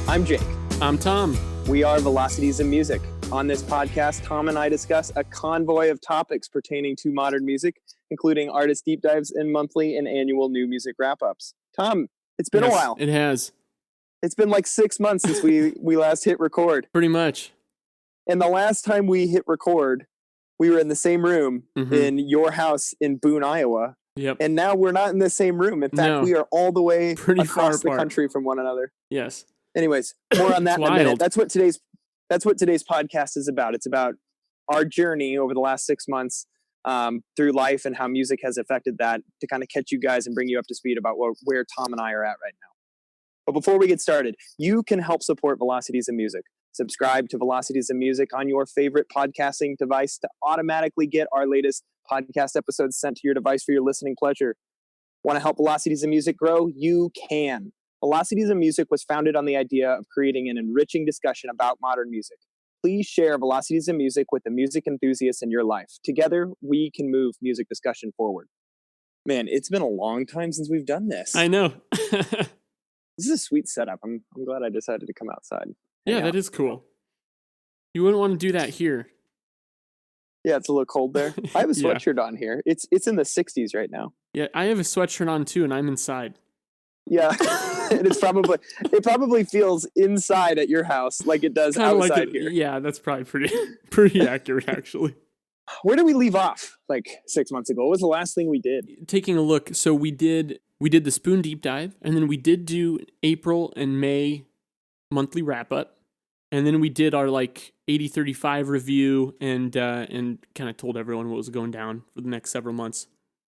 I'm Jake. I'm Tom. We are Velocities in Music. On this podcast, Tom and I discuss a convoy of topics pertaining to modern music, including artist deep dives and monthly and annual new music wrap-ups. Tom, it's been a while. It has. It's been like 6 months since we last hit record. Pretty much. And the last time we hit record, we were in the same room in your house in Boone, Iowa. Yep. And now we're not in the same room. In fact, we are all the way across the country from one another. Yes. Anyways, more on that in a minute. That's what today's podcast is about. It's about our journey over the last 6 months through life and how music has affected that, to kind of catch you guys and bring you up to speed about where Tom and I are at right now. But before we get started, you can help support Velocities in Music. Subscribe to Velocities in Music on your favorite podcasting device to automatically get our latest podcast episodes sent to your device for your listening pleasure. Want to help Velocities in Music grow? You can. Velocities in Music was founded on the idea of creating an enriching discussion about modern music. Please share Velocities in Music with the music enthusiasts in your life. Together, we can move music discussion forward. Man, it's been a long time since we've done this. I know. This is a sweet setup. I'm glad I decided to come outside. Yeah, that is cool. You wouldn't want to do that here. Yeah, it's a little cold there. I have a sweatshirt on here. It's in the 60s right now. Yeah, I have a sweatshirt on too, and I'm inside. Yeah, and it probably feels inside at your house like it does kinda outside here. Yeah, that's probably pretty accurate, actually. Where did we leave off like 6 months ago? What was the last thing we did? Taking a look, so we did the Spoon Deep Dive, and then we did do April and May monthly wrap up, and then we did our like 80-35 review and kind of told everyone what was going down for the next several months.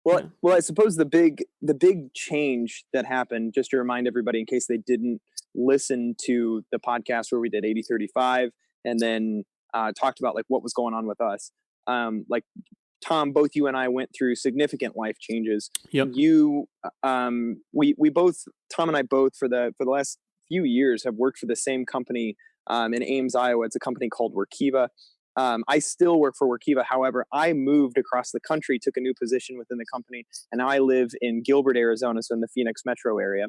Well, I suppose the big change that happened, just to remind everybody in case they didn't listen to the podcast where we did 80-35 and then talked about like what was going on with us. Like Tom, both you and I went through significant life changes. Yep. We both, Tom and I both for the last few years have worked for the same company in Ames, Iowa. It's a company called Workiva. I still work for Workiva. However, I moved across the country, took a new position within the company, and now I live in Gilbert, Arizona, so in the Phoenix metro area.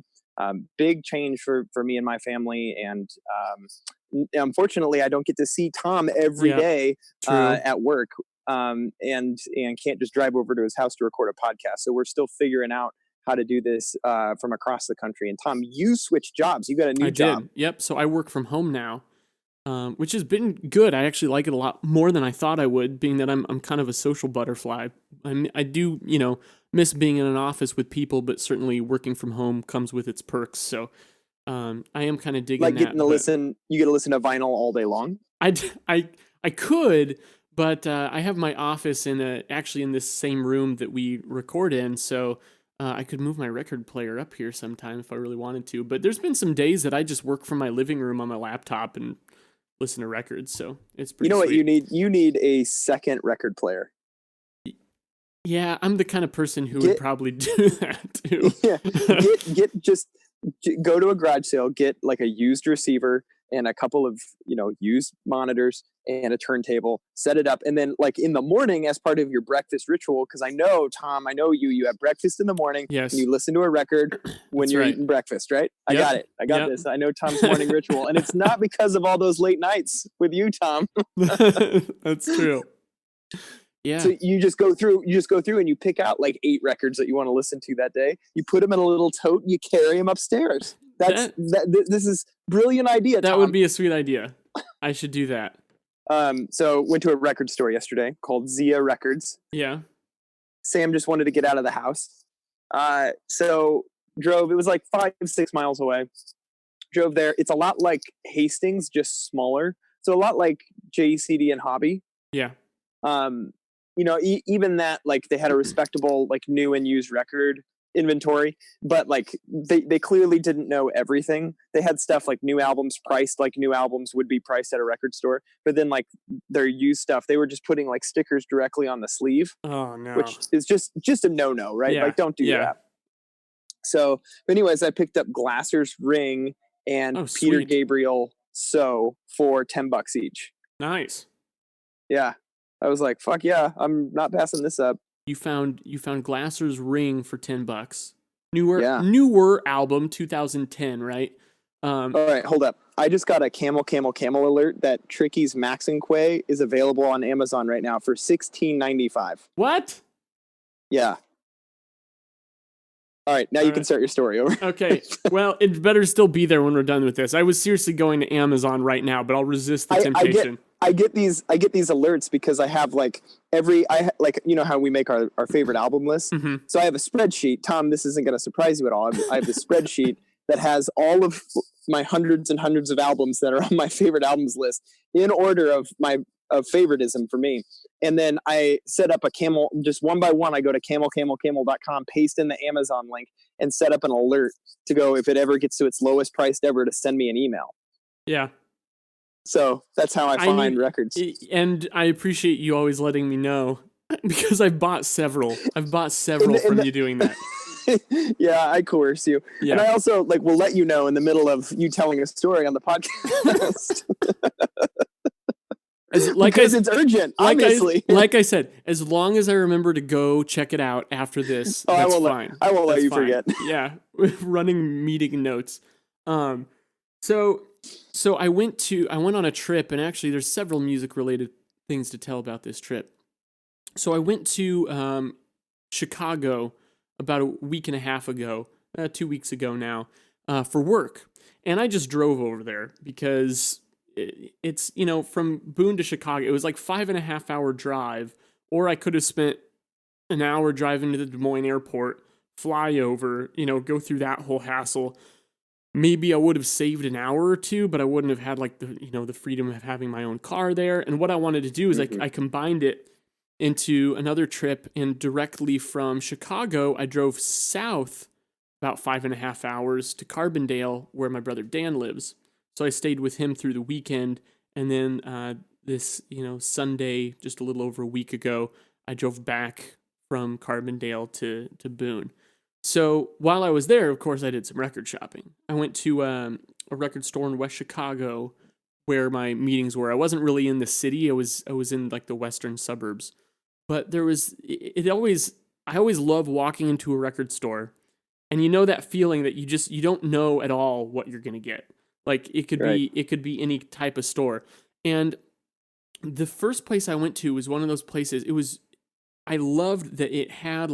Big change for me and my family, and unfortunately, I don't get to see Tom every day at work, and can't just drive over to his house to record a podcast. So we're still figuring out how to do this from across the country. And Tom, you switched jobs. You got a new job. Did. Yep. So I work from home now. Which has been good. I actually like it a lot more than I thought I would, being that I'm kind of a social butterfly. I do, miss being in an office with people, but certainly working from home comes with its perks. So I am kind of digging like that. Getting to listen, you get to listen to vinyl all day long? I could, but I have my office actually in this same room that we record in, so I could move my record player up here sometime if I really wanted to. But there's been some days that I just work from my living room on my laptop and listen to records, so it's pretty what sweet. You need a second record player. Yeah, I'm the kind of person who would probably do that too. Yeah, just go to a garage sale, get like a used receiver and a couple of used monitors and a turntable, set it up, and then like in the morning as part of your breakfast ritual, because I know Tom, you have breakfast in the morning. Yes. And you listen to a record when you're eating breakfast, right? I got it. I got this. I know Tom's morning ritual, and it's not because of all those late nights with you, Tom. That's true. Yeah. So you just go through and you pick out like 8 records that you want to listen to that day. You put them in a little tote and you carry them upstairs. This is brilliant idea, Tom. That would be a sweet idea. I should do that. So went to a record store yesterday called Zia Records. Yeah. Sam just wanted to get out of the house. So drove, it was like 5-6 miles away. Drove there. It's a lot like Hastings, just smaller. So a lot like JCD and Hobby. Yeah. Even that, like they had a respectable, like new and used record inventory, but like they clearly didn't know everything. They had stuff like new albums priced like new albums would be priced at a record store, but then like their used stuff, they were just putting like stickers directly on the sleeve. Oh no. Which is just a no, right? Yeah. Like don't do that. So anyways, I picked up Glasser's Ring and Peter sweet. Gabriel So for $10 each. Nice. Yeah. I was like, fuck yeah, I'm not passing this up. You found Glasser's Ring for $10. Newer album, 2010, right? All right, hold up. I just got a camel alert that Tricky's Max and Quay is available on Amazon right now for $16.95. What? Yeah. All right, now you can start your story over. Okay, well, it better still be there when we're done with this. I was seriously going to Amazon right now, but I'll resist the temptation. I get these alerts because I have like you know how we make our favorite album list. Mm-hmm. So I have a spreadsheet. Tom, this isn't going to surprise you at all. I have this spreadsheet that has all of my hundreds and hundreds of albums that are on my favorite albums list in order of favoritism for me. And then I set up a camel, just one by one. I go to camel.com, paste in the Amazon link, and set up an alert to go if it ever gets to its lowest price ever to send me an email. Yeah. So that's how I find records. And I appreciate you always letting me know because I've bought several. From you doing that. Yeah, I coerce you. Yeah. And I also will let you know in the middle of you telling a story on the podcast. Because it's urgent, obviously. Like I said, as long as I remember to go check it out after this, that's fine. I won't let you forget. Yeah, running meeting notes. So I went on a trip, and actually there's several music-related things to tell about this trip. So I went to Chicago about a week and a half ago, 2 weeks ago now, for work. And I just drove over there because it's, from Boone to Chicago, it was like 5.5 hour drive, or I could have spent an hour driving to the Des Moines airport, fly over, go through that whole hassle. Maybe I would have saved an hour or two, but I wouldn't have had the freedom of having my own car there. And what I wanted to do is I combined it into another trip, and directly from Chicago, I drove south about 5.5 hours to Carbondale, where my brother Dan lives. So I stayed with him through the weekend, and then this, Sunday, just a little over a week ago, I drove back from Carbondale to Boone. So while I was there, of course, I did some record shopping. I went to a record store in West Chicago where my meetings were. I wasn't really in the city. I was in the western suburbs. But I always love walking into a record store, and that feeling that you don't know at all what you're going to get. It could be any type of store. And the first place I went to was one of those places. I loved that it had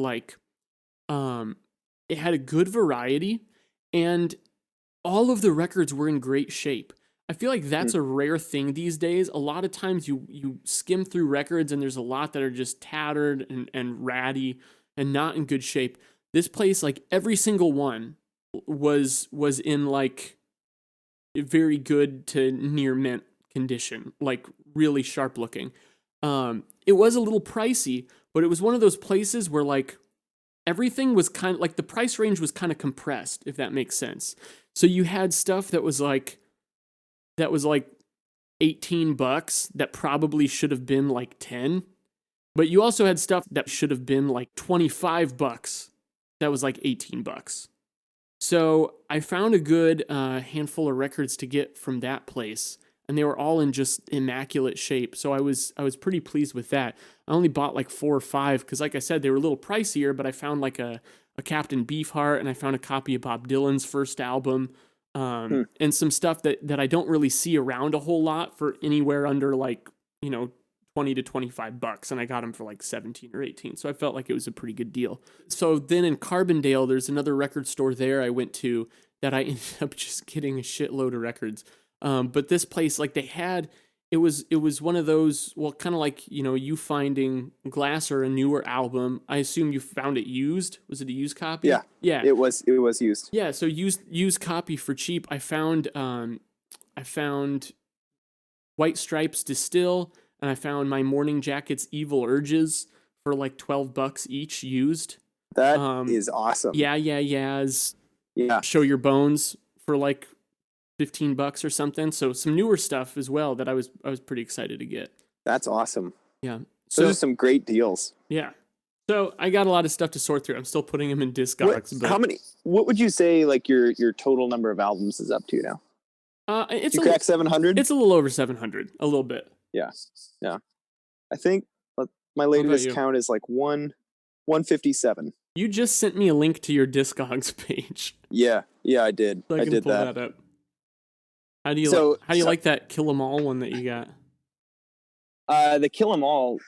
it had a good variety, and all of the records were in great shape. I feel like that's a rare thing these days. A lot of times you skim through records and there's a lot that are just tattered and ratty and not in good shape. This place, every single one was in very good to near mint condition, really sharp looking. It was a little pricey, but it was one of those places where everything was kind of the price range was kind of compressed, if that makes sense. So you had stuff that was $18 that probably should have been 10, but you also had stuff that should have been $25 that was $18. So I found a good handful of records to get from that place, and they were all in just immaculate shape. So I was pretty pleased with that. I only bought 4 or 5 because, like I said, they were a little pricier, but I found a Captain Beefheart, and I found a copy of Bob Dylan's first album, and some stuff that I don't really see around a whole lot for anywhere under $20 to $25, and I got them for 17 or 18. So I felt like it was a pretty good deal. So then in Carbondale, there's another record store there I went to that I ended up just getting a shitload of records. But this place, they had, it was one of those, well, kind of you finding Glass or a newer album. I assume you found it used. Was it a used copy? Yeah. It was used. Yeah. So used copy for cheap. I found White Stripes Distill, and I found My Morning Jacket's Evil Urges for $12 each used. That is awesome. Yeah. Show Your Bones for $15 or something. So some newer stuff as well that I was pretty excited to get. That's awesome. Yeah. So those are some great deals. Yeah. So I got a lot of stuff to sort through. I'm still putting them in Discogs. What would you say your total number of albums is up to now? It's you crack 700? It's a little over 700, a little bit. Yeah. I think my latest count is 157. You just sent me a link to your Discogs page. Yeah, I did. So I did pull that up. How do you like that Kill 'Em All one that you got? The Kill 'Em All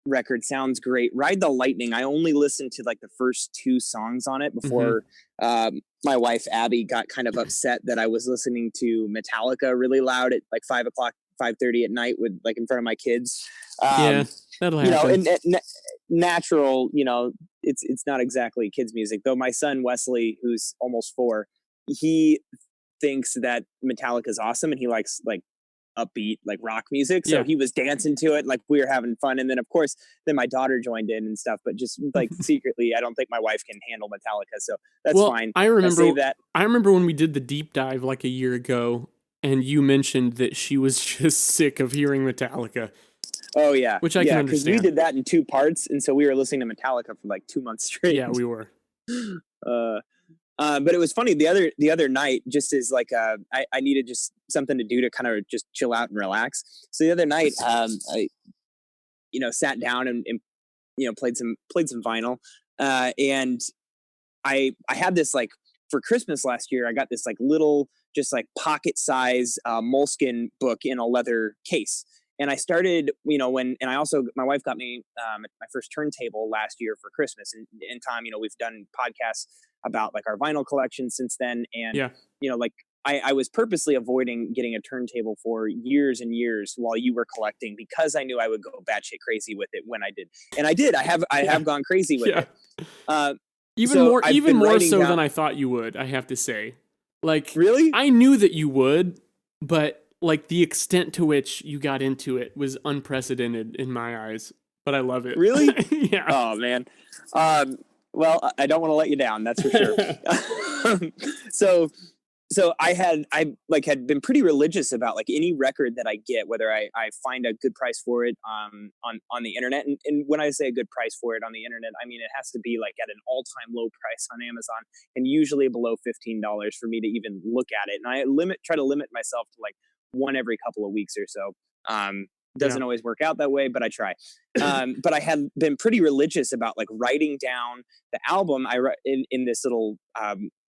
record sounds great. Ride the Lightning, I only listened to like the first two songs on it before my wife Abby got kind of upset that I was listening to Metallica really loud at like 5:00, 5:30 at night with like in front of my kids. Yeah, that'll happen. Natural, it's not exactly kids music, though. My son Wesley, who's almost 4, he thinks that Metallica is awesome, and he likes like upbeat like rock music, so he was dancing to it like we were having fun. And then of course then my daughter joined in and stuff, but just like secretly I don't think my wife can handle Metallica, so that's fine. I remember when we did the deep dive like a year ago, and you mentioned that she was just sick of hearing Metallica. Oh yeah, which I can understand. We did that in 2 parts, and so we were listening to Metallica for like 2 months straight. Yeah, we were. But it was funny the other night, just as like I needed just something to do to kind of just chill out and relax. So the other night, I sat down and played some vinyl, and I had this like for Christmas last year. I got this like little just like pocket size moleskin book in a leather case. And I started, and I also, my wife got me my first turntable last year for Christmas. And in time, we've done podcasts about like our vinyl collection since then. And, like I was purposely avoiding getting a turntable for years and years while you were collecting, because I knew I would go batshit crazy with it when I did. And I did. I have gone crazy with it. Even more so than I thought you would, I have to say. Like, really? I knew that you would, but like the extent to which you got into it was unprecedented in my eyes, but I love it. Really? Yeah. Oh man. Well, I don't want to let you down. That's for sure. So I had been pretty religious about like any record that I get, whether I find a good price for it on the internet. And when I say a good price for it on the internet, I mean, it has to be like at an all-time low price on Amazon, and usually below $15 for me to even look at it. And I try to limit myself to like one every couple of weeks or so. Doesn't always work out that way, but I try. But I had been pretty religious about like writing down the album. I write in this little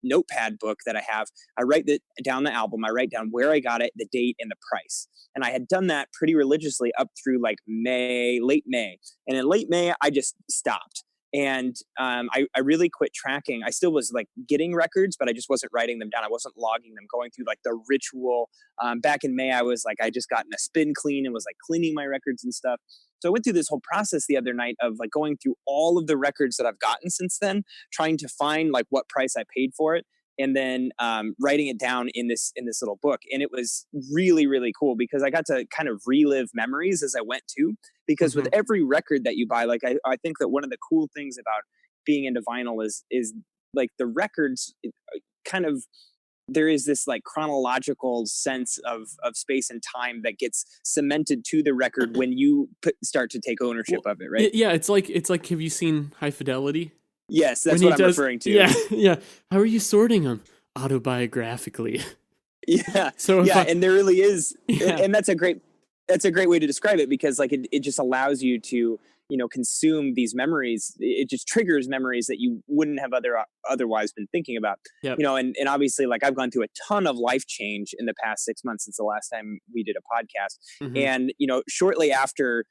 notepad book that I have. I write down the album. I write down where I got it, the date, and the price. And I had done that pretty religiously up through like late May. And in late May, I just stopped. And I really quit tracking. I still was like getting records, but I just wasn't writing them down. I wasn't logging them, going through like the ritual. Back in May, I was like, I just gotten a spin clean and was like cleaning my records and stuff. So I went through this whole process the other night of like going through all of the records that I've gotten since then, trying to find like what price I paid for it, and then writing it down in this little book. And it was really, really cool because I got to kind of relive memories as I went too. Because with every record that you buy, like I think that one of the cool things about being into vinyl is like the records kind of, there is this like chronological sense of space and time that gets cemented to the record when you start to take ownership of it, right? Yeah, it's like have you seen High Fidelity? Yes, that's what I'm referring to. Yeah. How are you sorting them? Autobiographically. Yeah. So and there really is, and that's a great way to describe it, because like it just allows you to consume these memories. It just triggers memories that you wouldn't have otherwise been thinking about. Yep. And obviously like I've gone through a ton of life change in the past 6 months since the last time we did a podcast. And shortly after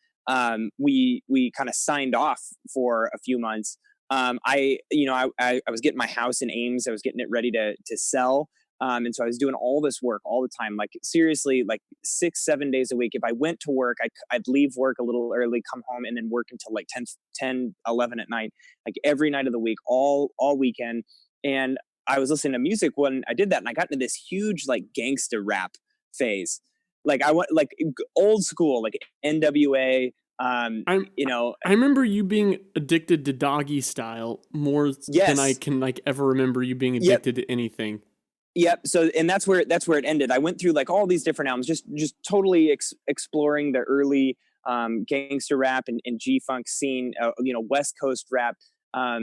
we kind of signed off for a few months, I was getting my house in Ames. I was getting it ready to sell. And so I was doing all this work all the time, like seriously, like 6-7 days a week. If I went to work, I'd leave work a little early, come home, and then work until like 10, 11 at night, like every night of the week, all weekend. And I was listening to music when I did that. And I got into this huge like gangsta rap phase. Like I went like old school, like NWA. I remember you being addicted to Doggy Style more than I can like ever remember you being addicted to anything. Yep. So, and that's where it ended. I went through like all these different albums, just totally exploring the early gangster rap and G-funk scene, West Coast rap, of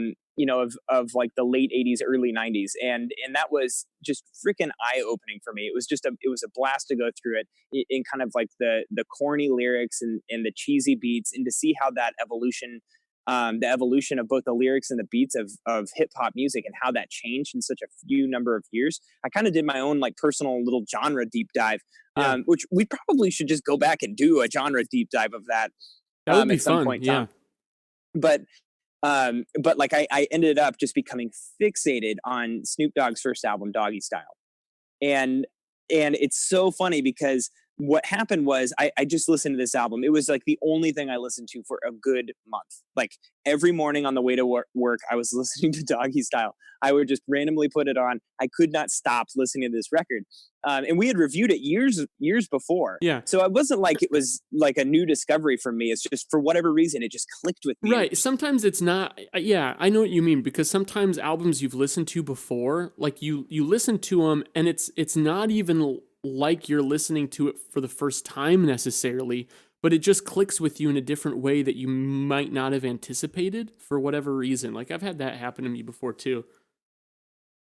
like the late 80s, early 90s. And that was just freaking eye-opening for me. It was a blast to go through it in kind of like the corny lyrics and the cheesy beats, and to see how that evolution the evolution of both the lyrics and the beats of hip hop music and how that changed in such a few number of years. I kind of did my own like personal little genre deep dive, Yeah. which we probably should just go back and do a genre deep dive of that That would be at some fun. point in Yeah. time. But like I ended up just becoming fixated on Snoop Dogg's first album, Doggy Style, and it's so funny because what happened was I just listened to this album. It was like the only thing I listened to for a good month. Like every morning on the way to work, I was listening to Doggy Style. I would just randomly put it on. I could not stop listening to this record, and we had reviewed it years before. Yeah. So it wasn't like it was like a new discovery for me. It's just for whatever reason it just clicked with me. Right. Sometimes it's not. Yeah, I know what you mean, because sometimes albums you've listened to before, like you listen to them and it's not even like you're listening to it for the first time necessarily, but it just clicks with you in a different way that you might not have anticipated for whatever reason. Like I've had that happen to me before too.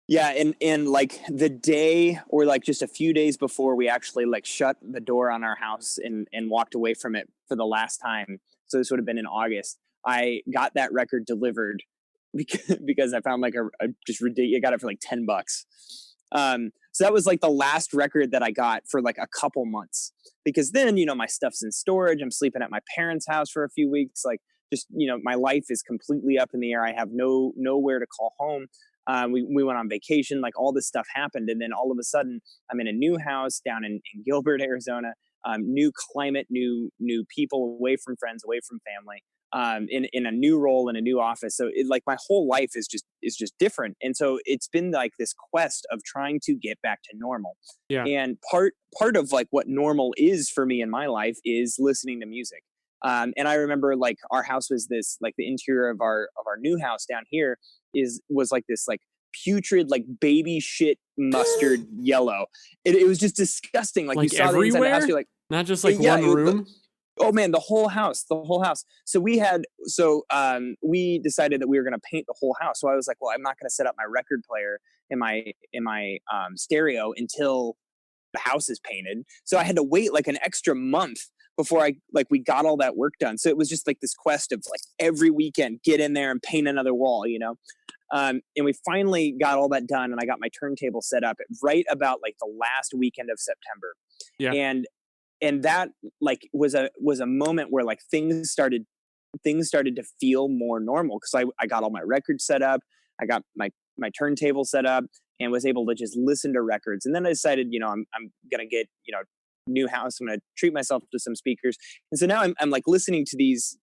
Yeah, and like the day or like just a few days before we actually like shut the door on our house and walked away from it for the last time. So this would have been in August. I got that record delivered because I found like a just ridiculous. I got it for like $10. So that was like the last record that I got for like a couple months, because then my stuff's in storage. I'm sleeping at my parents' house for a few weeks. Like just my life is completely up in the air. I have nowhere to call home. We went on vacation, like all this stuff happened. And then all of a sudden I'm in a new house down in Gilbert, Arizona, new climate, new people, away from friends, away from family, in a new role in a new office. So like my whole life is just different. And so it's been like this quest of trying to get back to normal. Yeah. And part of like what normal is for me in my life is listening to music. And I remember like our house was this, like the interior of our new house down here was like this like putrid like baby shit mustard yellow. It was just disgusting. Like you saw the inside of the house, you're like, not just like yeah, one room. Oh man, the whole house. So we decided that we were going to paint the whole house. So I was like, well, I'm not going to set up my record player in my stereo until the house is painted. So I had to wait like an extra month before we got all that work done. So it was just like this quest of like every weekend get in there and paint another wall. And we finally got all that done, and I got my turntable set up right about like the last weekend of September. Yeah. And that like was a moment where like things started to feel more normal, because I got all my records set up, I got my turntable set up, and was able to just listen to records. And then I decided, I'm gonna get new house. I'm gonna treat myself to some speakers. And so now I'm like listening to these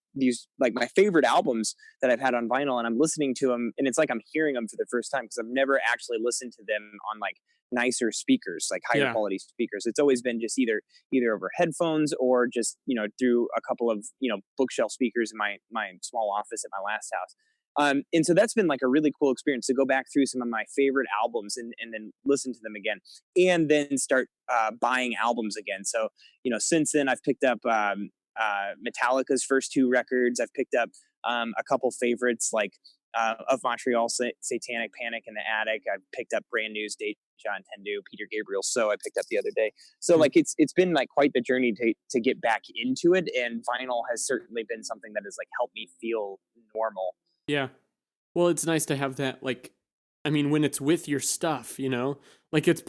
like my favorite albums that I've had on vinyl, and I'm listening to them, and it's like I'm hearing them for the first time, because I've never actually listened to them on like nicer speakers, like higher quality speakers. It's always been just either over headphones or just through a couple of bookshelf speakers in my small office at my last house. And so that's been like a really cool experience to go back through some of my favorite albums and then listen to them again, and then start buying albums again. So since then I've picked up Metallica's first two records. I've picked up a couple favorites like of Montreal, Satanic Panic in the Attic. I've picked up Brand New's Deja Entendu, Peter Gabriel's So I picked up the other day. So like it's been like quite the journey to get back into it, and vinyl has certainly been something that has like helped me feel normal. Yeah. Well, it's nice to have that, like, I mean, when it's with your stuff, like it's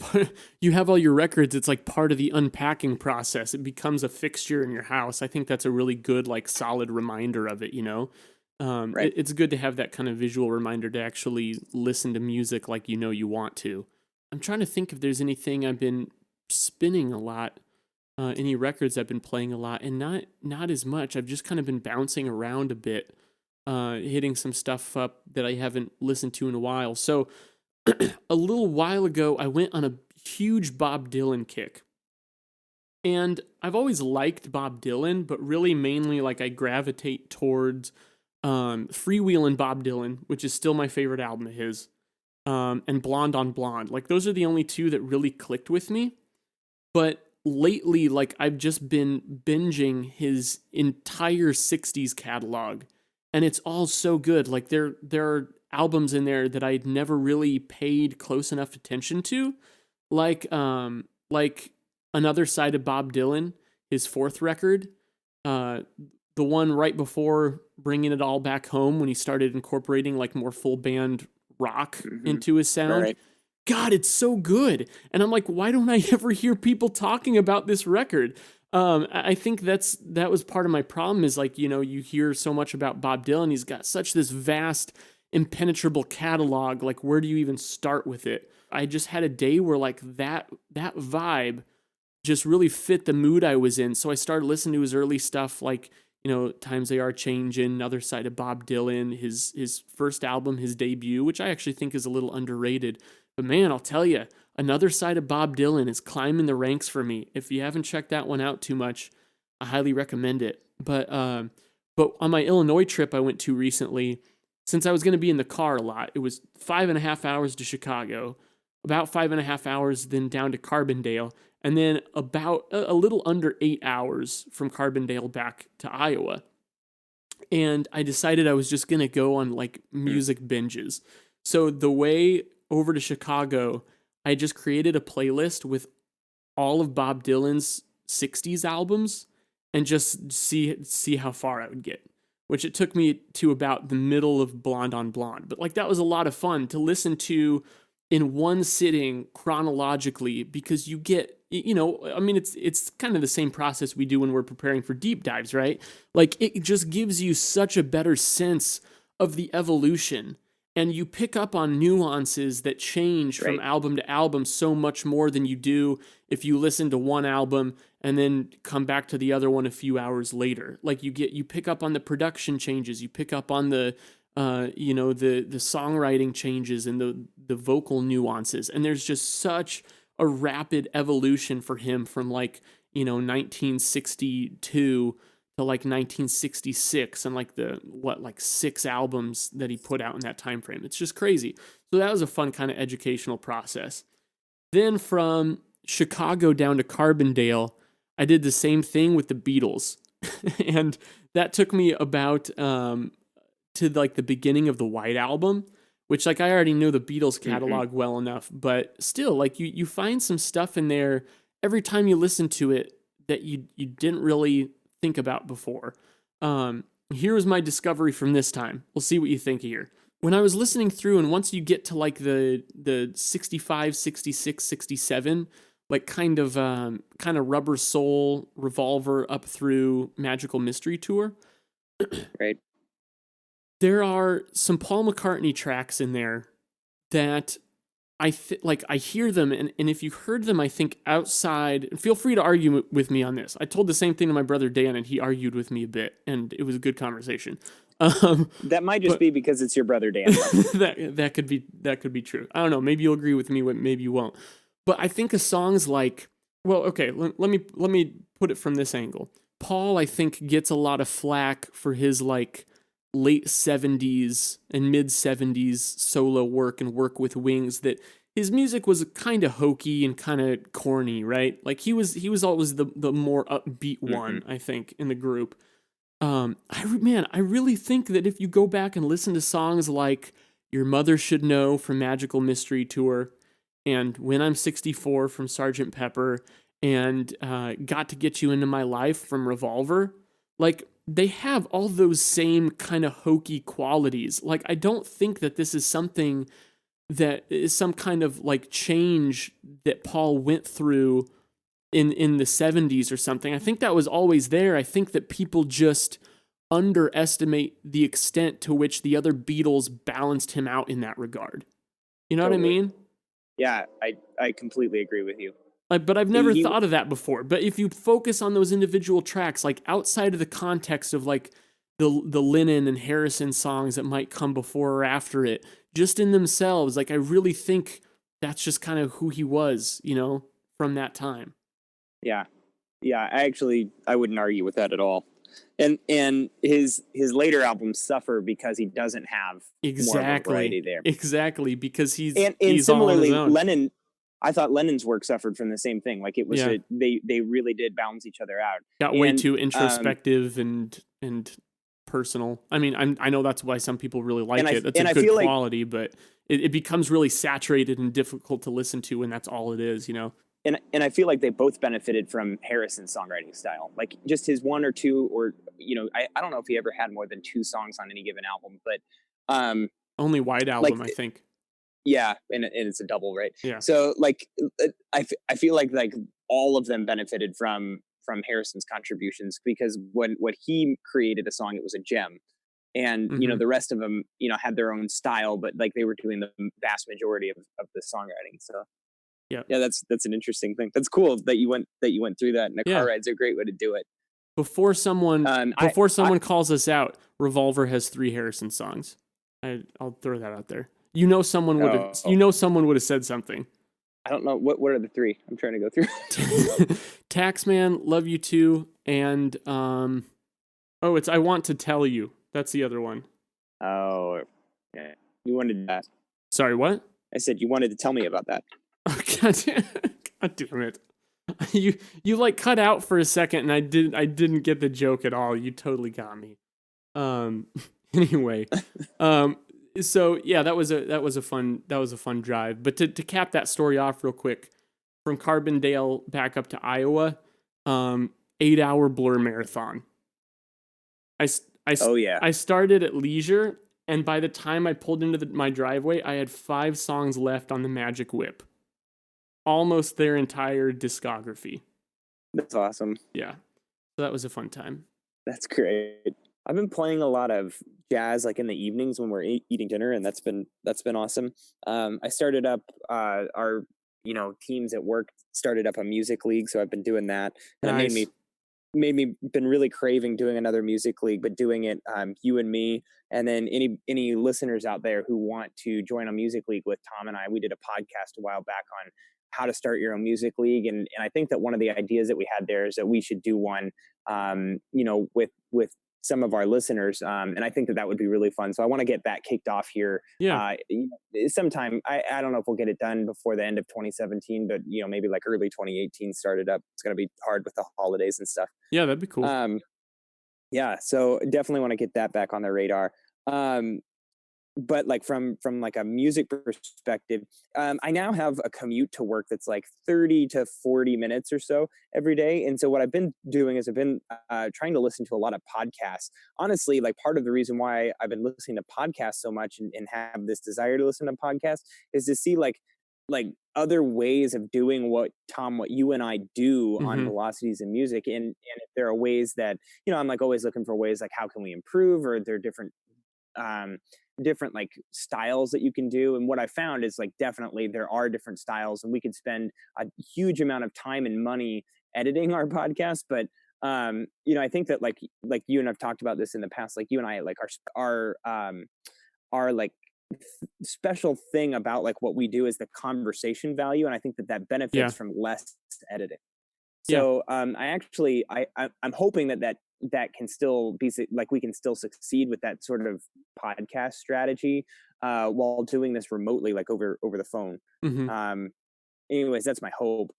you have all your records, it's like part of the unpacking process. It becomes a fixture in your house. I think that's a really good, like, solid reminder of it, Right. It's good to have that kind of visual reminder to actually listen to music like you want to. I'm trying to think if there's anything I've been spinning a lot, any records I've been playing a lot, and not as much. I've just kind of been bouncing around a bit. Hitting some stuff up that I haven't listened to in a while. So a little while ago, I went on a huge Bob Dylan kick. And I've always liked Bob Dylan, but really mainly like I gravitate towards Freewheelin' Bob Dylan, which is still my favorite album of his, and Blonde on Blonde. Like those are the only two that really clicked with me. But lately, like I've just been binging his entire 60s catalog. And it's all so good. Like there are albums in there that I'd never really paid close enough attention to, like Another Side of Bob Dylan, his fourth record. the one right before Bringing It All Back Home, when he started incorporating like more full band rock into his sound. Right. God, it's so good. And I'm like, why don't I ever hear people talking about this record? I think that was part of my problem is like, you hear so much about Bob Dylan. He's got such this vast, impenetrable catalog. Like, where do you even start with it? I just had a day where like that vibe just really fit the mood I was in. So I started listening to his early stuff, like, Times They Are Changin', Other Side of Bob Dylan, his first album, his debut, which I actually think is a little underrated. But man, I'll tell you, Another Side of Bob Dylan is climbing the ranks for me. If you haven't checked that one out too much, I highly recommend it. But on my Illinois trip I went to recently, since I was going to be in the car a lot, it was 5.5 hours to Chicago, about 5.5 hours then down to Carbondale, and then about a little under 8 hours from Carbondale back to Iowa. And I decided I was just going to go on like music binges. So the way over to Chicago, I just created a playlist with all of Bob Dylan's 60s albums and just see how far I would get, which it took me to about the middle of Blonde on Blonde. But like that was a lot of fun to listen to in one sitting chronologically, because you get, it's kind of the same process we do when we're preparing for deep dives, right? Like it just gives you such a better sense of the evolution. And you pick up on nuances that change from album to album so much more than you do if you listen to one album and then come back to the other one a few hours later. Like you pick up on the production changes, you pick up on the songwriting changes and the vocal nuances. And there's just such a rapid evolution for him from 1962 to like 1966 and like 6 albums that he put out in that time frame. It's just crazy. So that was a fun kind of educational process. Then from Chicago down to Carbondale, I did the same thing with the Beatles. And that took me about to like the beginning of the White Album, which like I already know the Beatles catalog well enough, but still like you find some stuff in there every time you listen to it that you didn't really think about before. Here was my discovery from this time. We'll see what you think here. When I was listening through, and once you get to like the 65, 66, 67, like kind of Rubber Soul, Revolver up through Magical Mystery Tour. Right. There are some Paul McCartney tracks in there that I hear them, and if you've heard them, I think outside, and feel free to argue with me on this. I told the same thing to my brother Dan, and he argued with me a bit, and it was a good conversation. That might just be because it's your brother Dan. that could be true. I don't know. Maybe you'll agree with me, maybe you won't. But I think of songs like, well, okay, let me put it from this angle. Paul, I think, gets a lot of flack for his like late 70s and mid 70s solo work and work with Wings, that his music was kind of hokey and kind of corny, right? Like he was always the more upbeat one, I think, in the group. I really think that if you go back and listen to songs like Your Mother Should Know from Magical Mystery Tour and When I'm 64 from Sgt. Pepper and Got to Get You Into My Life from Revolver, like they have all those same kind of hokey qualities. Like, I don't think that this is something that is some kind of like change that Paul went through in the 70s or something. I think that was always there. I think that people just underestimate the extent to which the other Beatles balanced him out in that regard. You know what I mean? Yeah, I completely agree with you. But I've never thought of that before. But if you focus on those individual tracks, like outside of the context of like the Lennon and Harrison songs that might come before or after it, just in themselves, like I really think that's just kind of who he was, from that time. Yeah. I wouldn't argue with that at all. And his later albums suffer because he doesn't have more of a variety there. Exactly, because he's similarly all on his own. Lennon. I thought Lennon's work suffered from the same thing. Like it was, they really did balance each other out. Got way too introspective and personal. I mean, I know that's why some people really like it. That's a good quality, but it becomes really saturated and difficult to listen to when that's all it is, And I feel like they both benefited from Harrison's songwriting style. Like just his one or two or I don't know if he ever had more than 2 songs on any given album, but um, Only White like Album, I think. yeah, and it's a double, right? Yeah. So like I feel like all of them benefited from Harrison's contributions, because when he created a song, it was a gem. And Mm-hmm. the rest of them had their own style, but like they were doing the vast majority of the songwriting. So Yeah. yeah, that's an interesting thing. That's cool that you went through that, and a car Yeah. ride's a great way to do it. Before someone I calls us out, Revolver has 3 Harrison songs. I'll throw that out there. oh, Someone would have said something. I don't know what are the 3. I'm trying to go through. Taxman, Love You Too, and it's I Want to Tell You. That's the other one. Oh, yeah. You wanted that. Sorry, what? I said you wanted to tell me about that. Oh, God damn it. You like cut out for a second, and I didn't get the joke at all. You totally got me. Anyway, so yeah, that was a fun drive. But to cap that story off real quick, from Carbondale back up to Iowa, 8-hour Blur marathon. Oh yeah. I started at Leisure, and by the time I pulled into my driveway, I had 5 songs left on the Magic Whip. Almost their entire discography. That's awesome. Yeah. So that was a fun time. That's great. I've been playing a lot of jazz like in the evenings when we're eating dinner, and that's been awesome. I started up our teams at work started up a music league, so I've been doing that. And nice. It made me been really craving doing another music league, but doing it you and me, and then any listeners out there who want to join a music league with Tom and I. We did a podcast a while back on how to start your own music league, and I think that one of the ideas that we had there is that we should do one with some of our listeners, and I think that would be really fun. So I want to get that kicked off here. Yeah. Sometime. I don't know if we'll get it done before the end of 2017, but maybe like early 2018 started up. It's going to be hard with the holidays and stuff. Yeah, that'd be cool. Yeah, so definitely want to get that back on the radar. But like from like a music perspective, I now have a commute to work that's like 30 to 40 minutes or so every day. And so what I've been doing is I've been trying to listen to a lot of podcasts. Honestly, like part of the reason why I've been listening to podcasts so much and have this desire to listen to podcasts is to see like other ways of doing what you and I do on Velocities in Music. And if there are ways that, I'm like always looking for ways like how can we improve, or there are different like styles that you can do. And what I found is like definitely there are different styles, and we could spend a huge amount of time and money editing our podcast. But I think that like you and I've talked about this in the past, like you and I, like our like special thing about like what we do is the conversation value, and I think that benefits from less editing. So I'm hoping that can still be like we can still succeed with that sort of podcast strategy while doing this remotely, like over the phone. Anyways, that's my hope.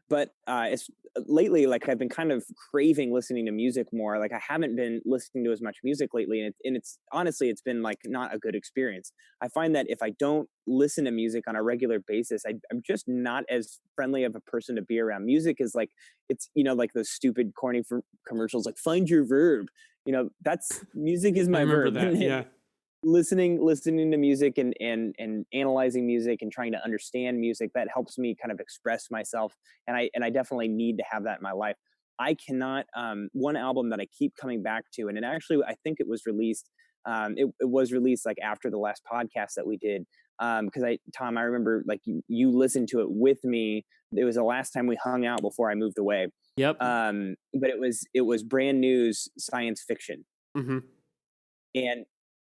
But it's lately, like I've been kind of craving listening to music more. Like I haven't been listening to as much music lately, and it's honestly, it's been like not a good experience. I find that if I don't listen to music on a regular basis, I'm just not as friendly of a person to be around. Music is like, it's like those stupid corny commercials, like find your verb. That's music is my verb. That, yeah. Listening to music and analyzing music and trying to understand music, that helps me kind of express myself, and I definitely need to have that in my life. I cannot one album that I keep coming back to, and it actually, I think it was released it was released like after the last podcast that we did, because I remember like you listened to it with me. It was the last time we hung out before I moved away. Yep. But it was Brand New's Science Fiction.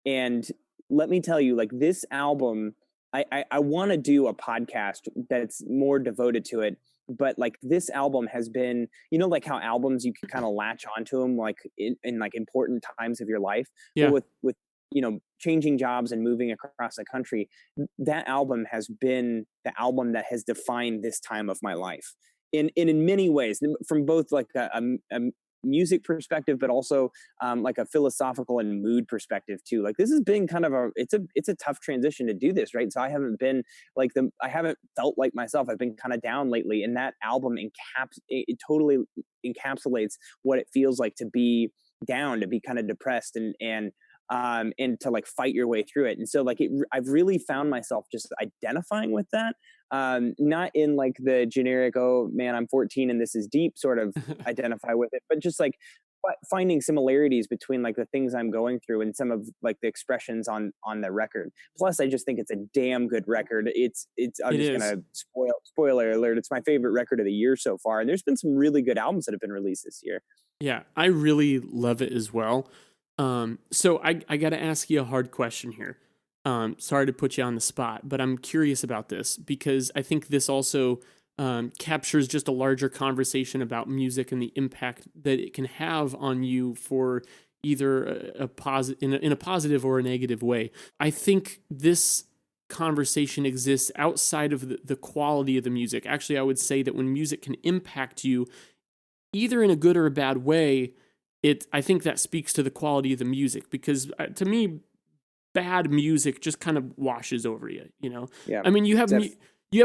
And let me tell you, like this album, I want to do a podcast that's more devoted to it. But like this album has been, like how albums you can kind of latch onto them like in like important times of your life. Yeah. But with changing jobs and moving across the country, that album has been the album that has defined this time of my life in many ways, from both like a music perspective, but also like a philosophical and mood perspective too. Like this has been kind of it's a tough transition to do this, right? So I haven't been I haven't felt like myself. I've been kind of down lately, and that album it totally encapsulates what it feels like to be down, to be kind of depressed, and to like fight your way through it. And so like I've really found myself just identifying with that, not in like the generic, oh man, I'm 14 and this is deep sort of identify with it, but just like finding similarities between like the things I'm going through and some of like the expressions on the record. Plus I just think it's a damn good record. I'm It just is. gonna spoiler alert, it's my favorite record of the year so far, and there's been some really good albums that have been released this year. Yeah, I really love it as well. So I got to ask you a hard question here. Sorry to put you on the spot, but I'm curious about this because I think this also captures just a larger conversation about music and the impact that it can have on you for either in a positive or a negative way. I think this conversation exists outside of the quality of the music. Actually, I would say that when music can impact you either in a good or a bad way, I think that speaks to the quality of the music because to me, bad music just kind of washes over you. You know, Yeah. I mean, you have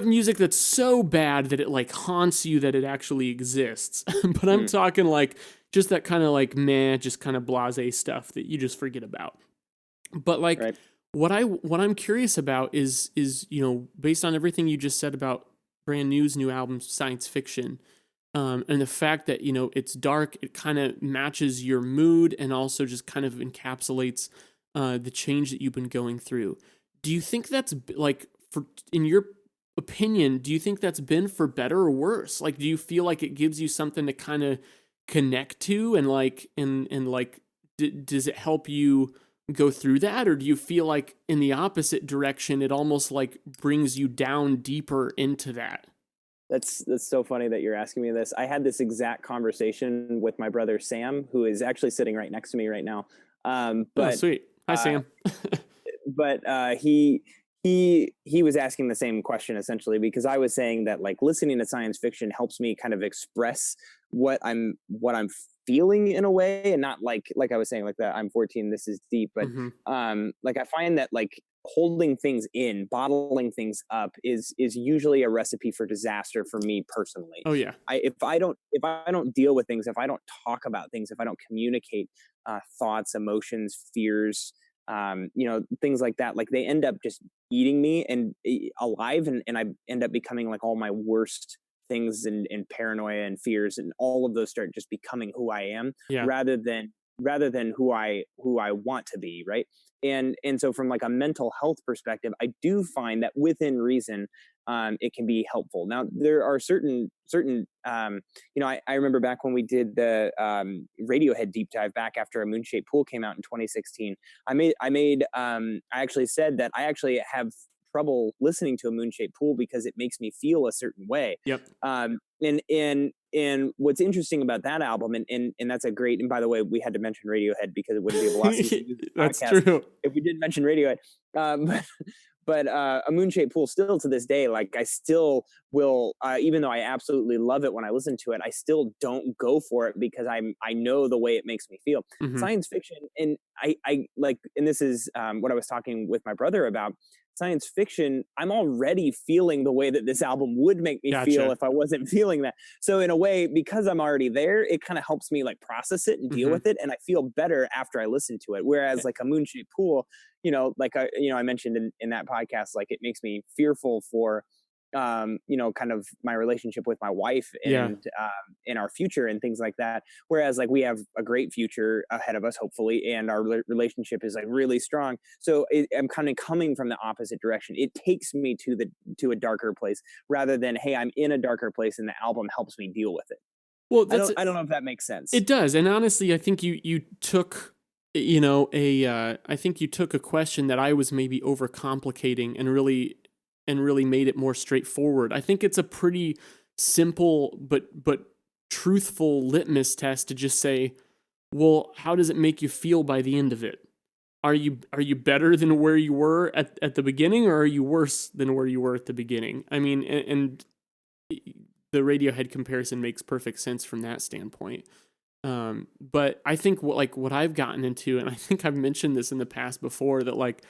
music that's so bad that it like haunts you that it actually exists. But I'm talking like just that kind of like meh, just kind of blasé stuff that you just forget about. But like Right. what I'm curious about is based on everything you just said about brand new's new album, Science Fiction. And the fact that it's dark, it kind of matches your mood and also just kind of encapsulates the change that you've been going through. Do you think that's like, in your opinion, do you think that's been for better or worse? Like, do you feel like it gives you something to kind of connect to and like does it help you go through that, or do you feel like in the opposite direction it almost like brings you down deeper into that? That's so funny that you're asking me this. I had this exact conversation with my brother Sam, who is actually sitting right next to me right now. Oh, But sweet. Hi, uh, Sam. he was asking the same question essentially, because I was saying that like listening to science fiction helps me kind of express what I'm feeling in a way, and not like I was saying like that I'm 14, this is deep, but Hmm. like I find that like holding things in, bottling things up is usually a recipe for disaster for me personally. Oh, yeah. If I don't deal with things, if I don't talk about things, if I don't communicate thoughts, emotions, fears, things like that, like they end up just eating me and alive, and I end up becoming like all my worst things, and paranoia and fears and all of those start just becoming who I am, Yeah. rather than who I want to be, right? And so from like a mental health perspective, I do find that within reason, it can be helpful. Now there are certain I remember back when we did the Radiohead deep dive back after A Moonshaped Pool came out in 2016. I actually said that I actually have trouble listening to A Moonshaped Pool because it makes me feel a certain way. Yep. And what's interesting about that album, and that's a great. And by the way, we had to mention Radiohead because it wouldn't be a Velocity Music That's podcast true. if we didn't mention Radiohead. But A Moonshaped Pool, still to this day, like I still will, even though I absolutely love it when I listen to it, I still don't go for it because I know the way it makes me feel. Hmm. Science fiction, and I like, and this is what I was talking with my brother about. Science fiction, I'm already feeling the way that this album would make me feel Gotcha. if I wasn't feeling that. So in a way, because I'm already there, it kind of helps me like process it and deal Hmm. with it, and I feel better after I listen to it. Whereas like A Moonshaped Pool, like I mentioned in that podcast, like it makes me fearful for kind of my relationship with my wife, Yeah. and in our future and things like that. Whereas like we have a great future ahead of us, hopefully, and our relationship is like really strong. So I'm kind of coming from the opposite direction. It takes me to a darker place, rather than, hey, I'm in a darker place and the album helps me deal with it. Well, I don't know if that makes sense. it does. And honestly, I think you took I think you took a question that I was maybe overcomplicating and really made it more straightforward. I think it's a pretty simple but truthful litmus test to just say, well, how does it make you feel by the end of it? Are you better than where you were at the beginning, or are you worse than where you were at the beginning? I mean, and the Radiohead comparison makes perfect sense from that standpoint. But I think what I've gotten into, and I think I've mentioned this in the past before, that like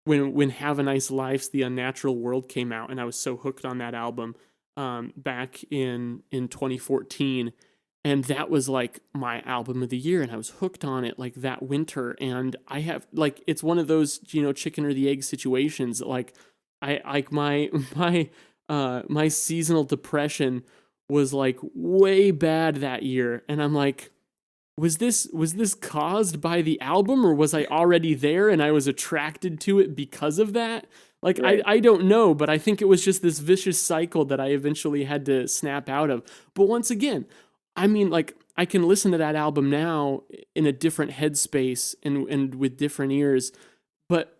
when Have a Nice Life's The Unnatural World came out, and I was so hooked on that album back in 2014, and that was like my album of the year, and I was hooked on it like that winter. And I have like, it's one of those, chicken or the egg situations that like I like my seasonal depression was like way bad that year, and I'm like, was this caused by the album, or was I already there and I was attracted to it because of that? Like, Right. I don't know, but I think it was just this vicious cycle that I eventually had to snap out of. But once again, I mean, like, I can listen to that album now in a different headspace and with different ears. But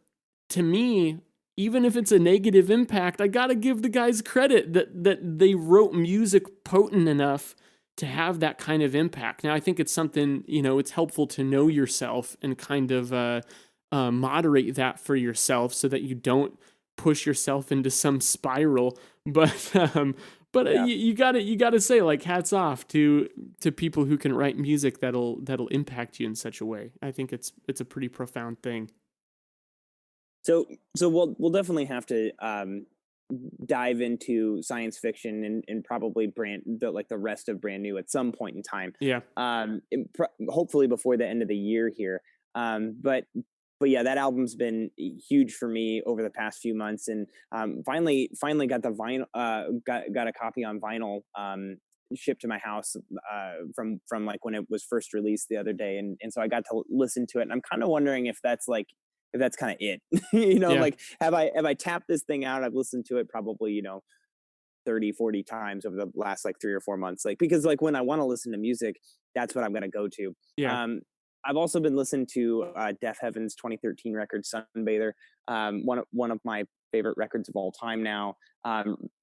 to me, even if it's a negative impact, I gotta give the guys credit that they wrote music potent enough to have that kind of impact. Now, I think it's something, it's helpful to know yourself and kind of moderate that for yourself so that you don't push yourself into some spiral. But Yeah. you gotta say, like, hats off to people who can write music that'll impact you in such a way. I think it's a pretty profound thing. So we'll definitely have to dive into science fiction and probably the rest of brand new at some point in time. Yeah. Hopefully before the end of the year here. But yeah, that album's been huge for me over the past few months, and finally got the vinyl, got a copy on vinyl shipped to my house from like when it was first released the other day, and so I got to listen to it, and I'm kind of wondering if that's kind of it. Yeah. Like, have I tapped this thing out? I've listened to it probably 30, 40 times over the last like 3 or 4 months, like, because like when I want to listen to music, that's what I'm going to go to. Yeah. um I've also been listening to Def Heaven's 2013 record Sunbather, one of my favorite records of all time now.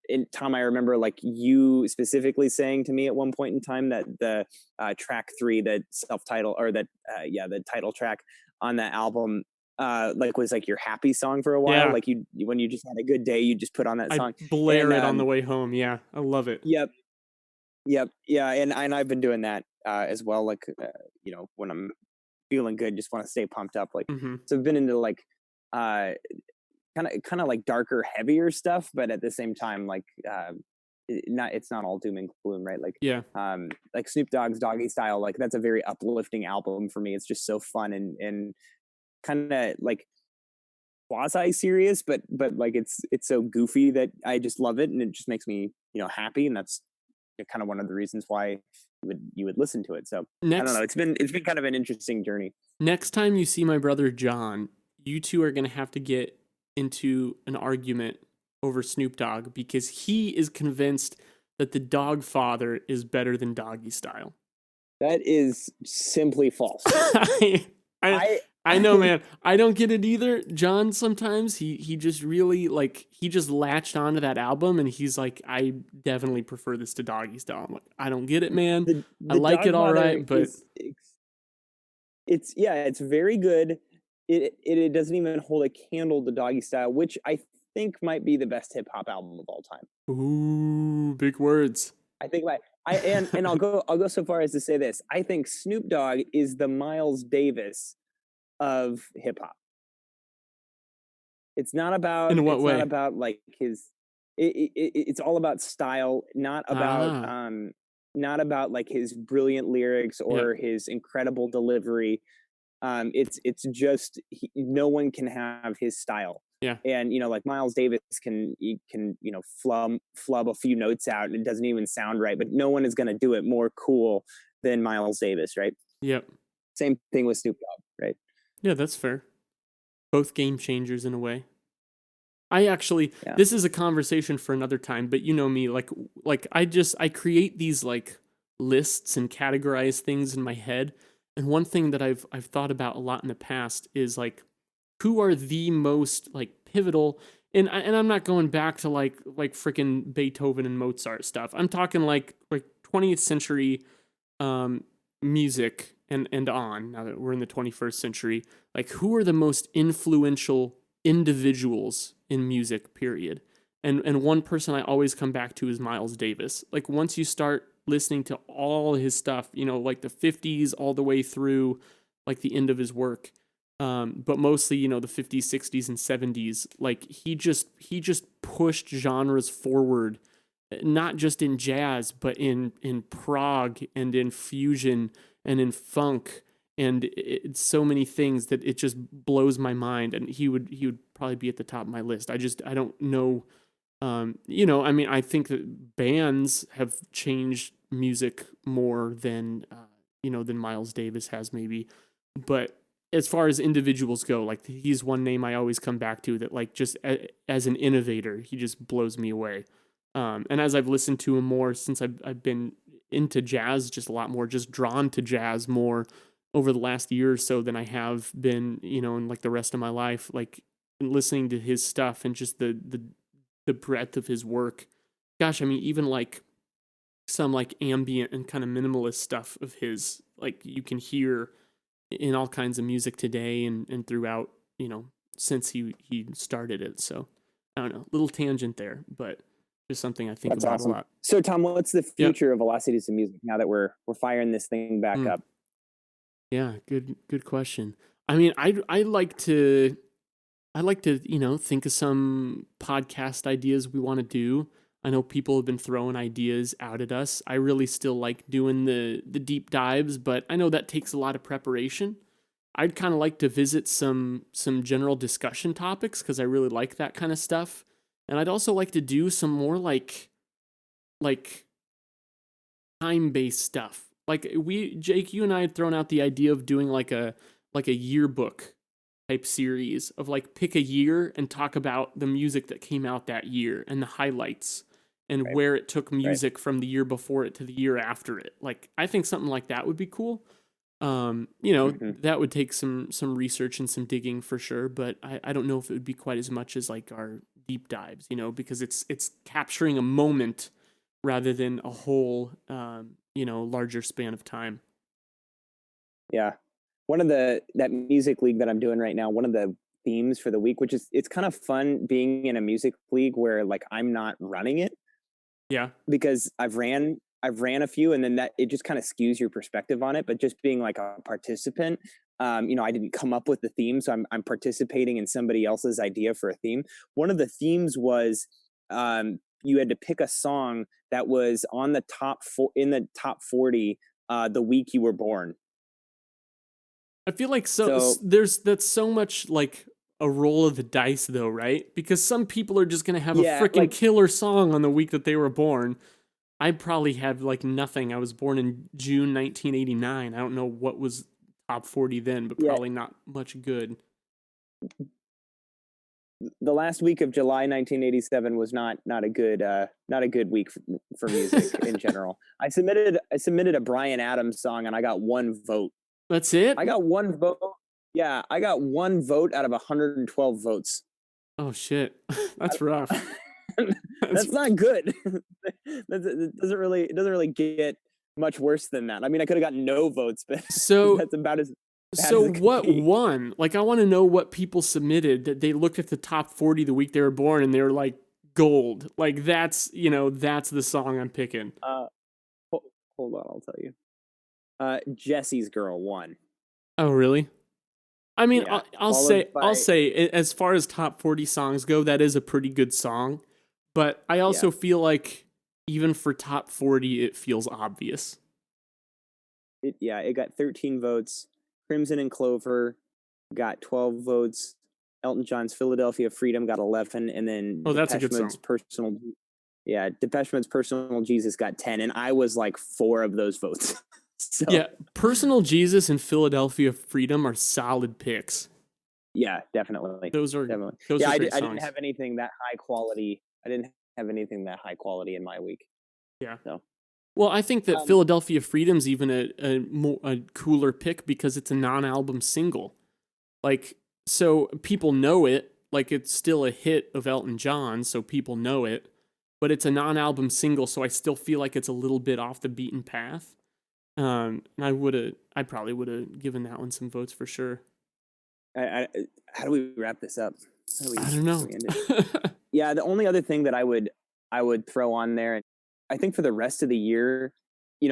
In Tom, I remember like you specifically saying to me at one point in time that the track 3, the self-title, or that the title track on that album, like was like your happy song for a while. Yeah. Like when you just had a good day, you just put on that I song. blare And it on the way home. Yeah. I love it. yep, yep, yeah, and I've been doing that as well. Like when I'm feeling good, just want to stay pumped up. Like, Hmm. so I've been into like uh kind of like darker, heavier stuff, but at the same time, like it's not all doom and gloom, right? Yeah. Like Snoop Dogg's Doggy Style, like that's a very uplifting album for me. It's just so fun and kind of like quasi serious, but like it's so goofy that I just love it, and it just makes me happy, and that's kind of one of the reasons why you would listen to it. So I don't know. Next It's been kind of an interesting journey. next time you see my brother John, you two are gonna have to get into an argument over Snoop Dogg because he is convinced that the Dog Father is better than Doggy Style. That is simply false. I, I I know, man. I don't get it either. John, sometimes he just really like, he just latched onto that album and he's like, I definitely prefer this to Doggy Style. I'm like, I don't get it, man. I the like it all Dogfather right, but is it's very good. It doesn't even hold a candle to Doggy Style, which I think might be the best hip hop album of all time. ooh, big words. I think like and I'll go so far as to say this. I think Snoop Dogg is the Miles Davis of hip hop. In what It's not way? about like it's all about style, Ah, not about like his brilliant lyrics yep, or his incredible delivery. It's just no one can have his style. yeah, And like Miles Davis can flub a few notes out and it doesn't even sound right, but no one is going to do it more cool than Miles Davis, right? yep. Same thing with Snoop Dogg, right? Yeah, that's fair. Both game changers in a way. I actually, Yeah. this is a conversation for another time, but you know me, like I create these like lists and categorize things in my head. And one thing that I've thought about a lot in the past is like, who are the most like pivotal, and I'm not going back to like freaking Beethoven and Mozart stuff. I'm talking like 20th century um music and on, now that we're in the 21st century. Like, who are the most influential individuals in music, period? And one person I always come back to is Miles Davis. Like, once you start listening to all his stuff, like the 50s all the way through like the end of his work. But mostly, the 50s, 60s, and 70s. Like he just pushed genres forward, not just in jazz, but in prog and in fusion and in funk and it's so many things that it just blows my mind. And he would probably be at the top of my list. I don't know. I mean, I think that bands have changed music more than than Miles Davis has maybe, but as far as individuals go, like he's one name I always come back to that like just as an innovator, he just blows me away. And as I've listened to him more since I've been into jazz just a lot more, just drawn to jazz more over the last year or so than I have been, in like the rest of my life, like listening to his stuff and just the breadth of his work. Gosh, I mean, even like some like ambient and kind of minimalist stuff of his, like you can hear in all kinds of music today and throughout, since he started it. So I don't know, little tangent there, but just something I think about a lot. So Tom, what's the future of Velocities of Music now that we're firing this thing back up? Yeah, good question. I mean, I like to think of some podcast ideas we want to do. I know people have been throwing ideas out at us. I really still like doing the deep dives, but I know that takes a lot of preparation. I'd kind of like to visit some general discussion topics because I really like that kind of stuff. And I'd also like to do some more like time-based stuff. Like Jake, you and I had thrown out the idea of doing like a yearbook type series of like pick a year and talk about the music that came out that year and the highlights and where it took music from the year before it to the year after it. Like I think something like that would be cool. That would take some research and some digging for sure, but I don't know if it would be quite as much as like our deep dives, because it's capturing a moment rather than a whole larger span of time. Yeah. One of that music league that I'm doing right now, one of the themes for the week, which is it's kind of fun being in a music league where like I'm not running it. Yeah. Because I've ran a few and then that it just kind of skews your perspective on it. But just being like a participant, I didn't come up with the theme, so I'm participating in somebody else's idea for a theme. One of the themes was you had to pick a song that was on the top 40 the week you were born. I feel like that's so much like a roll of the dice though, right? Because some people are just going to have a freaking killer song on the week that they were born. I probably have like nothing. I was born in June 1989. I don't know what was top 40 then, but probably not much good. The last week of July 1987 was not a good week for music in general. I submitted a Bryan Adams song and I got one vote. That's it? I got one vote. Yeah, I got one vote out of 112 votes. Oh shit. That's rough. That's not good. It doesn't really get much worse than that. I mean, I could have gotten no votes, but so that's about as bad so as it what could be. won? Like I want to know what people submitted that they looked at the top 40 the week they were born and they were like gold. Like that's the song I'm picking. Hold on, I'll tell you. Jesse's Girl won. Oh, really? I mean, yeah, I'll say as far as top 40 songs go, that is a pretty good song. But I also feel like even for top 40, it feels obvious. It got 13 votes. Crimson and Clover got 12 votes. Elton John's Philadelphia Freedom got 11. And then that's a good song. Depeche Mode's Personal Jesus got 10. And I was like 4 of those votes. So. Yeah, Personal Jesus and Philadelphia Freedom are solid picks. Yeah, definitely. Those are great songs. I didn't have anything that high quality. I didn't have anything that high quality in my week. Yeah. So. Well, I think that Philadelphia Freedom's even a cooler pick because it's a non-album single. Like, so people know it. Like, it's still a hit of Elton John, so people know it. But it's a non-album single, so I still feel like it's a little bit off the beaten path. And I probably would have given that one some votes for sure. How do we wrap this up? I don't know. Yeah, the only other thing that I would throw on there, I think for the rest of the year,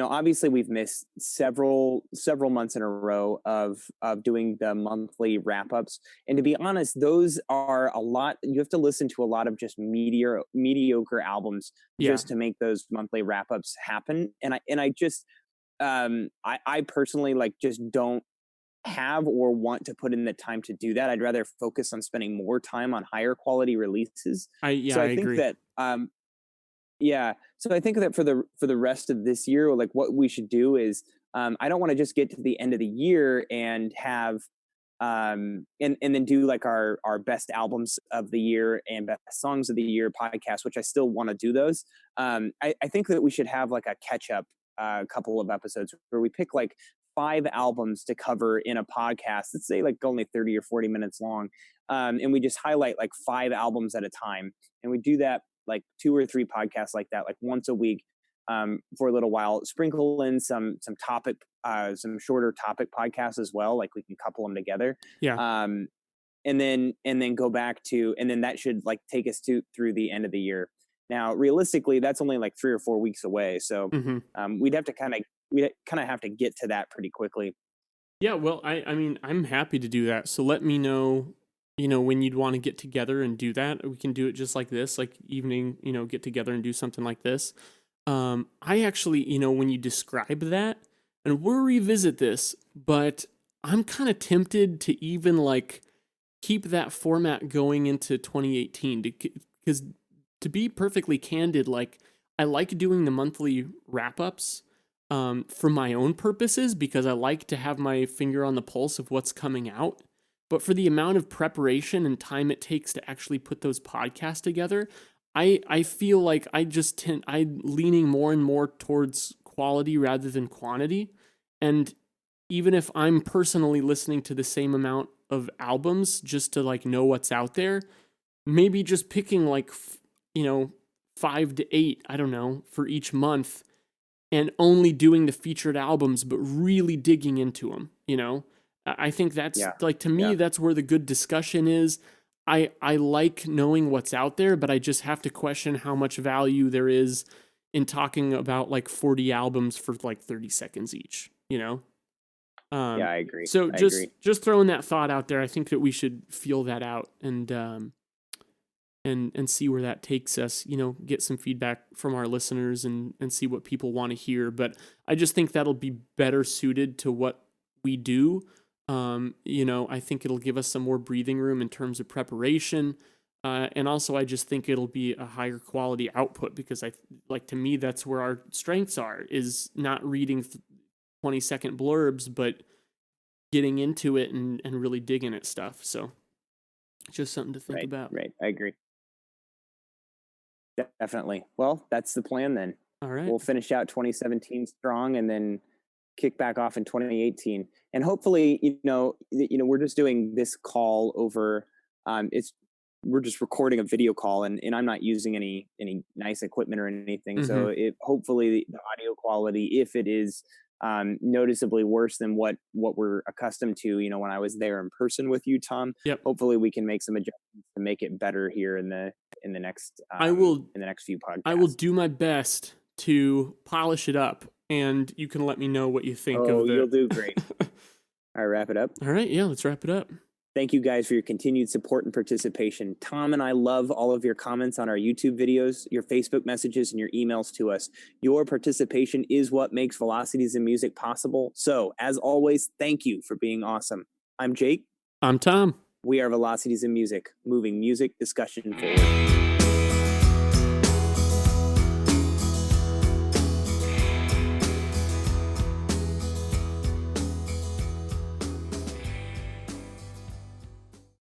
obviously we've missed several months in a row of doing the monthly wrap ups, and to be honest, those are a lot. You have to listen to a lot of just mediocre albums Yeah, just to make those monthly wrap ups happen. And I just I personally like just don't have or want to put in the time to do that. I'd rather focus on spending more time on higher quality releases. yeah, So I I think agree. that yeah. So I think that for the rest of this year, like what we should do is, I don't want to just get to the end of the year and have, and then do like our best albums of the year and best songs of the year podcast, which I still want to do those. I think that we should have like a catch up, couple of episodes where we pick like 5 albums to cover in a podcast. Let's say like only 30 or 40 minutes long, and we just highlight like 5 albums at a time, and we do that like 2 or 3 podcasts like that, like once a week, for a little while. Sprinkle in some topic, some shorter topic podcasts as well. Like we can couple them together, Yeah. um, and then go back to, and then that should like take us to through the end of the year. Now, realistically, that's only like 3 or 4 weeks away, so Hmm. we'd kind of have to get to that pretty quickly. Yeah, well, I mean, I'm happy to do that. So let me know, when you'd want to get together and do that. We can do it just like this, like evening, get together and do something like this. I actually, when you describe that, and we'll revisit this, but I'm kind of tempted to even like keep that format going into 2018 because to be perfectly candid, like I like doing the monthly wrap ups for my own purposes because I like to have my finger on the pulse of what's coming out. But for the amount of preparation and time it takes to actually put those podcasts together, I feel like I'm leaning more and more towards quality rather than quantity. And even if I'm personally listening to the same amount of albums just to like know what's out there, maybe just picking like 5 to 8, I don't know, for each month and only doing the featured albums but really digging into them. I think that's Yeah, like, to me, yeah, that's where the good discussion is. I like knowing what's out there, but I just have to question how much value there is in talking about like 40 albums for like 30 seconds each. yeah. um I agree. so I just agree. just throwing that thought out there, I think that we should feel that out and see where that takes us, get some feedback from our listeners and see what people want to hear. But I just think that'll be better suited to what we do. I think it'll give us some more breathing room in terms of preparation. And also I just think it'll be a higher quality output because to me, that's where our strengths are, is not reading 20-second blurbs, but getting into it and really digging at stuff. So just something to think Right, about. right. I agree. Definitely. Well, that's the plan then. All right. We'll finish out 2017 strong and then kick back off in 2018. And hopefully, we're just doing this call over, it's we're just recording a video call, and I'm not using any nice equipment or anything. Mm-hmm. So it hopefully the audio quality, if it is noticeably worse than what we're accustomed to, when I was there in person with you, Tom, Yep. hopefully we can make some adjustments to make it better here in the next I will few I will podcasts. do my best to polish it up, and you can let me know what you think Oh, of you'll the. do great. All right, wrap it up. All right, yeah, let's wrap it up. Thank you guys for your continued support and participation. Tom and I love all of your comments on our YouTube videos, your Facebook messages, and your emails to us. Your participation is what makes Velocities in Music possible. So, as always, thank you for being awesome. I'm Jake. I'm Tom. We are Velocities in Music, moving music discussion forward.